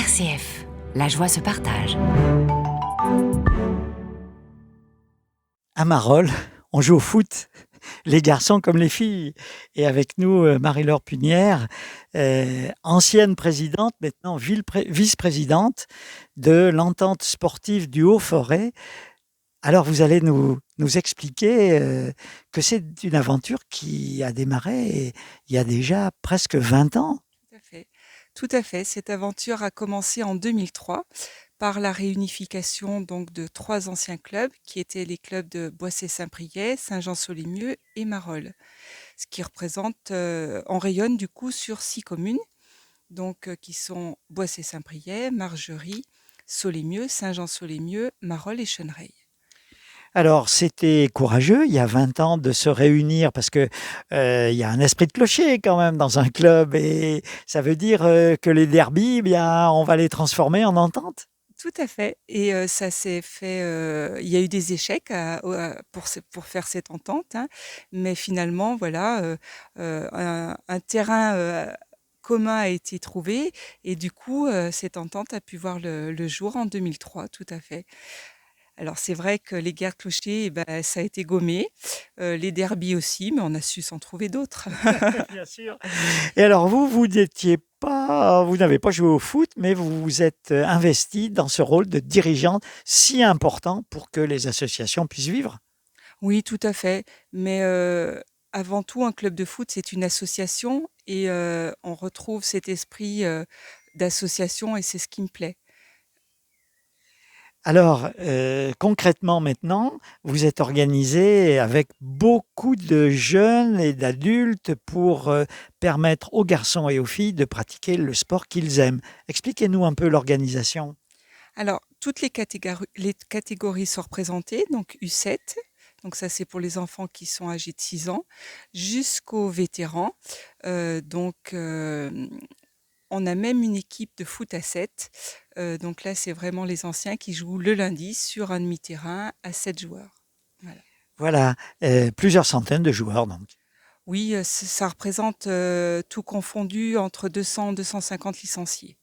RCF, la joie se partage. À Marolles, on joue au foot, les garçons comme les filles. Et avec nous, Marie-Laure Punière, ancienne présidente, maintenant vice-présidente de l'entente sportive du Haut-Forêt. Alors, vous allez nous expliquer que c'est une aventure qui a démarré il y a déjà presque 20 ans. Tout à fait. Tout à fait. Cette aventure a commencé en 2003 par la réunification donc de 3 anciens clubs qui étaient les clubs de Boissé-Saint-Priest, Saint-Jean-Solémieux et Marolles. Ce qui représente, on rayonne du coup sur 6 communes, donc qui sont Boissé-Saint-Priest, Margerie, Solémieux, Saint-Jean-Solémieux, Marolles et Chenereilles. Alors, c'était courageux, il y a 20 ans, de se réunir parce que il y a un esprit de clocher quand même dans un club et ça veut dire que les derbies, eh bien, on va les transformer en entente. Tout à fait et ça s'est fait, il y a eu des échecs pour faire cette entente, hein, mais finalement voilà, un terrain, commun a été trouvé et du coup, cette entente a pu voir le jour en 2003, tout à fait. Alors c'est vrai que les guerres clochers, eh bah, ça a été gommé, les derbies aussi, mais on a su s'en trouver d'autres. Bien sûr. Et alors vous n'avez pas joué au foot, mais vous vous êtes investi dans ce rôle de dirigeante si important pour que les associations puissent vivre. Oui, tout à fait. Mais avant tout, un club de foot, c'est une association et on retrouve cet esprit d'association et c'est ce qui me plaît. Alors, concrètement maintenant, vous êtes organisé avec beaucoup de jeunes et d'adultes pour permettre aux garçons et aux filles de pratiquer le sport qu'ils aiment. Expliquez-nous un peu l'organisation. Alors, toutes les catégories sont représentées, donc U7, donc ça c'est pour les enfants qui sont âgés de 6 ans, jusqu'aux vétérans. On a même une équipe de foot à 7. Donc là, c'est vraiment les anciens qui jouent le lundi sur un demi-terrain à 7 joueurs. Voilà. Voilà, plusieurs centaines de joueurs donc. Oui, ça représente, tout confondu entre 200 250 licenciés.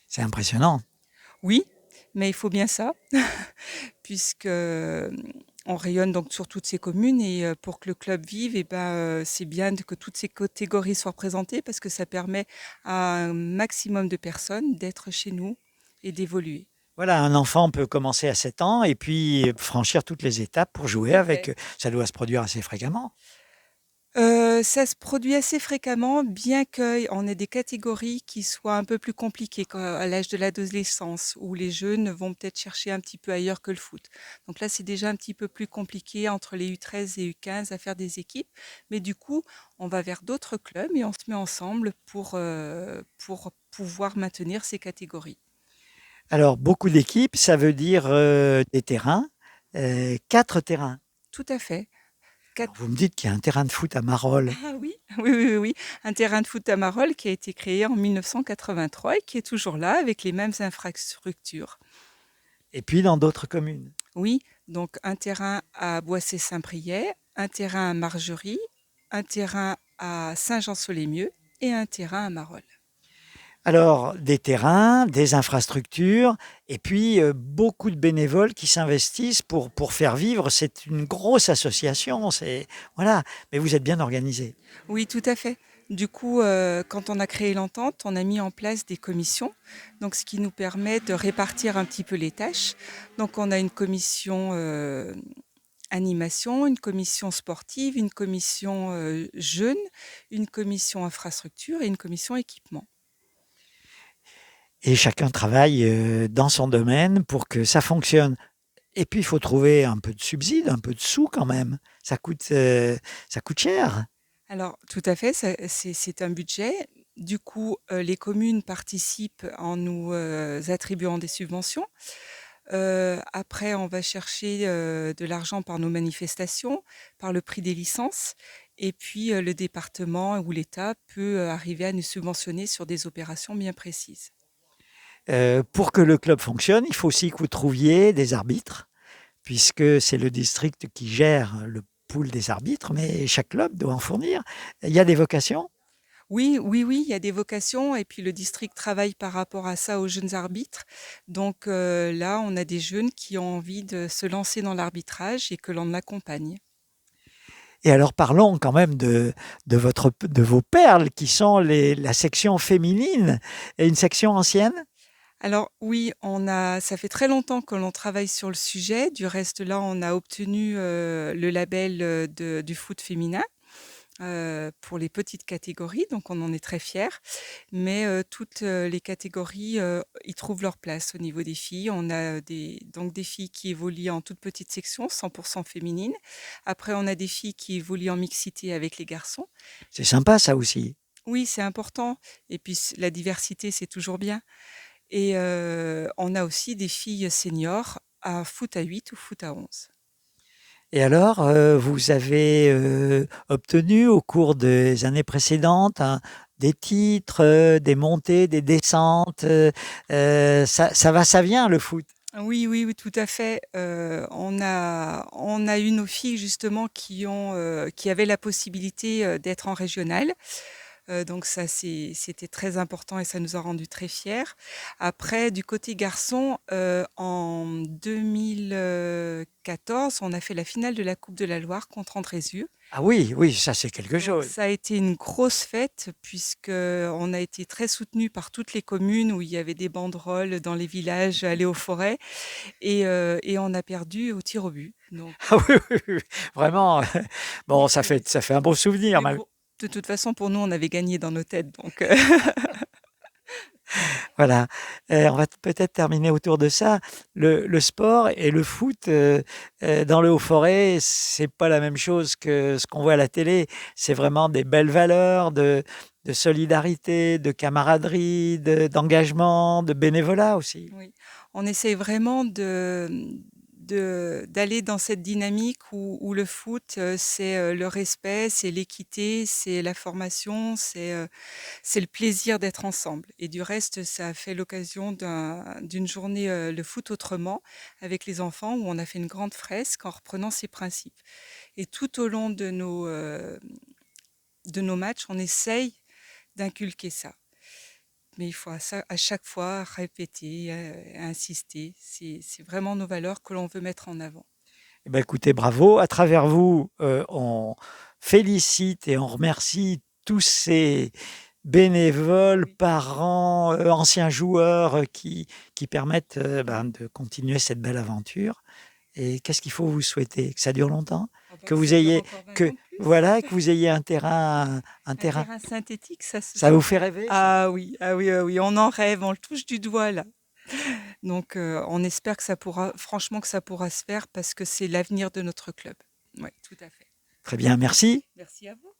C'est impressionnant. Oui, mais il faut bien ça puisque, on rayonne donc sur toutes ces communes et pour que le club vive et ben, c'est bien que toutes ces catégories soient représentées parce que ça permet à un maximum de personnes d'être chez nous et d'évoluer. Voilà, un enfant peut commencer à 7 ans et puis franchir toutes les étapes pour jouer Tout à avec. fait. Ça doit se produire assez fréquemment. Ça se produit assez fréquemment, bien qu'on ait des catégories qui soient un peu plus compliquées à l'âge de l'adolescence, où les jeunes vont peut-être chercher un petit peu ailleurs que le foot. Donc là, c'est déjà un petit peu plus compliqué entre les U13 et U15 à faire des équipes. Mais du coup, on va vers d'autres clubs et on se met ensemble pour pouvoir maintenir ces catégories. Alors, beaucoup d'équipes, ça veut dire des terrains, 4 terrains. Tout à fait. Alors, vous me dites qu'il y a un terrain de foot à Marolles. Ah oui, oui, oui, oui, oui. Un terrain de foot à Marolles qui a été créé en 1983 et qui est toujours là avec les mêmes infrastructures. Et puis dans d'autres communes. Oui, donc un terrain à Boissé-Saint-Priest, un terrain à Margerie, un terrain à Saint-Jean-Solémieux et un terrain à Marolles. Alors, des terrains, des infrastructures, et puis beaucoup de bénévoles qui s'investissent pour faire vivre. C'est une grosse association. Voilà. Mais vous êtes bien organisé. Oui, tout à fait. Du coup, quand on a créé l'entente, on a mis en place des commissions, donc ce qui nous permet de répartir un petit peu les tâches. Donc on a une commission animation, une commission sportive, une commission jeunes, une commission infrastructure et une commission équipement. Et chacun travaille dans son domaine pour que ça fonctionne. Et puis, il faut trouver un peu de subside, un peu de sous quand même. Ça coûte cher. Alors, tout à fait, c'est un budget. Du coup, les communes participent en nous attribuant des subventions. Après, on va chercher de l'argent par nos manifestations, par le prix des licences. Et puis, le département ou l'État peut arriver à nous subventionner sur des opérations bien précises. Pour que le club fonctionne, il faut aussi que vous trouviez des arbitres, puisque c'est le district qui gère le pool des arbitres, mais chaque club doit en fournir. Il y a des vocations. Oui, oui, oui, il y a des vocations et puis le district travaille par rapport à ça aux jeunes arbitres. Donc là, on a des jeunes qui ont envie de se lancer dans l'arbitrage et que l'on accompagne. Et alors parlons quand même de vos perles qui sont la section féminine et une section ancienne. Alors oui, ça fait très longtemps que l'on travaille sur le sujet. Du reste, là, on a obtenu le label du foot féminin. Pour les petites catégories, donc on en est très fiers. Mais toutes les catégories y trouvent leur place au niveau des filles. On a donc des filles qui évoluent en toute petite section, 100% féminine. Après, on a des filles qui évoluent en mixité avec les garçons. C'est sympa ça aussi. Oui, c'est important. Et puis la diversité, c'est toujours bien. Et on a aussi des filles seniors à foot à 8 ou foot à 11. Et alors, vous avez obtenu au cours des années précédentes des titres, des montées, des descentes. Ça va, ça vient le foot. Oui, oui, oui, tout à fait. On a eu nos filles justement qui avaient la possibilité d'être en régional. Donc ça, c'était très important et ça nous a rendus très fiers. Après, du côté garçon, en 2014, on a fait la finale de la Coupe de la Loire contre Andrézieux. Ah oui, oui, ça c'est quelque Donc chose. ça a été une grosse fête puisque on a été très soutenus par toutes les communes où il y avait des banderoles dans les villages, aller aux forêts et on a perdu au tir au but. Donc Ah oui, oui, oui, vraiment. Bon, mais ça fait un beau souvenir. mais de toute façon, pour nous, on avait gagné dans nos têtes. Donc Voilà. On va peut-être terminer autour de ça. Le sport et le foot dans le Haut-Forêt, c'est pas la même chose que ce qu'on voit à la télé. C'est vraiment des belles valeurs de solidarité, de camaraderie, d'engagement, de bénévolat aussi. oui, on essaye vraiment d'aller dans cette dynamique où le foot, c'est le respect, c'est l'équité, c'est la formation, c'est le plaisir d'être ensemble. Et du reste, ça a fait l'occasion d'une journée le foot autrement avec les enfants où on a fait une grande fresque en reprenant ces principes. Et tout au long de nos matchs, on essaye d'inculquer ça. Mais il faut à chaque fois répéter, insister. C'est vraiment nos valeurs que l'on veut mettre en avant. Eh ben, écoutez, bravo. À travers vous, on félicite et on remercie tous ces bénévoles, Oui. parents, anciens joueurs qui permettent de continuer cette belle aventure. Et qu'est-ce qu'il faut vous souhaiter? Que ça dure longtemps? Ah bah, Que que vous ça dure ayez, encore 20 que, ans de plus. voilà, que vous ayez un Un terrain. terrain synthétique, Ça vous fait rêver, ça? ah oui, ah oui, ah oui, on en rêve, on le touche du doigt là. Donc on espère que franchement que ça pourra se faire parce que c'est l'avenir de notre club. Oui, tout à fait. Très bien, merci. Merci à vous.